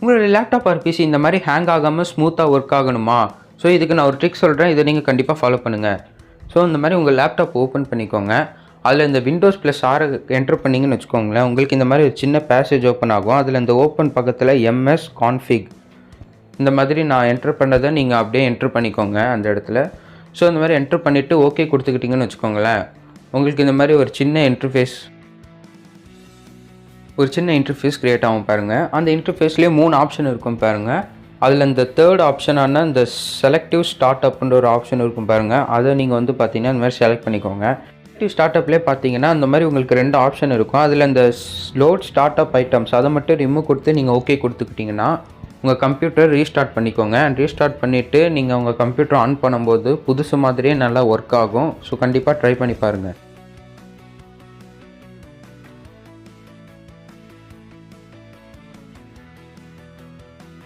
உங்களுடைய laptop or PC இந்த மாதிரி ஹேங் ஆகாமல் ஸ்மூத்தாக ஒர்க் ஆகணுமா? ஸோ இதுக்கு நான் ஒரு ட்ரிக் சொல்கிறேன், இதை நீங்கள் கண்டிப்பாக ஃபாலோ பண்ணுங்கள். ஸோ இந்த மாதிரி உங்கள் லேப்டாப் ஓப்பன் பண்ணிக்கோங்க. அதில் இந்த விண்டோஸ் +R என்டர் பண்ணிங்கன்னு வச்சுக்கோங்களேன். உங்களுக்கு இந்த மாதிரி ஒரு சின்ன பேசேஜ் ஓப்பன் ஆகும். அதில் இந்த ஓப்பன் பக்கத்தில் MS config இந்த மாதிரி நான் என்டர் பண்ணதை நீங்கள் அப்படியே என்டர் பண்ணிக்கோங்க அந்த இடத்துல. ஸோ இந்த மாதிரி என்டர் பண்ணிவிட்டு ஓகே கொடுத்துக்கிட்டிங்கன்னு வச்சுக்கோங்களேன். உங்களுக்கு இந்த மாதிரி ஒரு சின்ன இன்டர்ஃபேஸ் க்ரியேட் ஆகும் பாருங்கள். அந்த இன்டர்ஃபேஸ்லேயே 3 ஆப்ஷன் இருக்கும் பாருங்கள். அதில் இந்த தேர்ட் ஆப்ஷனான இந்த செலக்டிவ் ஸ்டார்ட் அப்ன்ற ஒரு ஆப்ஷன் இருக்கும் பாருங்கள். அதை நீங்கள் வந்து பார்த்தீங்கன்னா இந்த மாதிரி செலக்ட் பண்ணிக்கோங்க. செலக்டிவ் ஸ்டார்ட் அப்லேயே பார்த்தீங்கன்னா அந்த மாதிரி உங்களுக்கு 2 ஆப்ஷன் இருக்கும். அதில் இந்த லோட் ஸ்டார்ட் அப் ஐட்டம்ஸ் அதை மட்டும் ரிமூவ் கொடுத்து நீங்கள் ஓகே கொடுத்துக்கிட்டிங்கன்னா உங்கள் கம்ப்யூட்டர் ரீஸ்டார்ட் பண்ணிக்கோங்க. அண்ட் ரீஸ்டார்ட் பண்ணிவிட்டு நீங்கள் உங்கள் கம்ப்யூட்டர் ஆன் பண்ணும்போது புதுசு மாதிரியே நல்லா ஒர்க் ஆகும். ஸோ கண்டிப்பாக ட்ரை பண்ணி பாருங்கள்.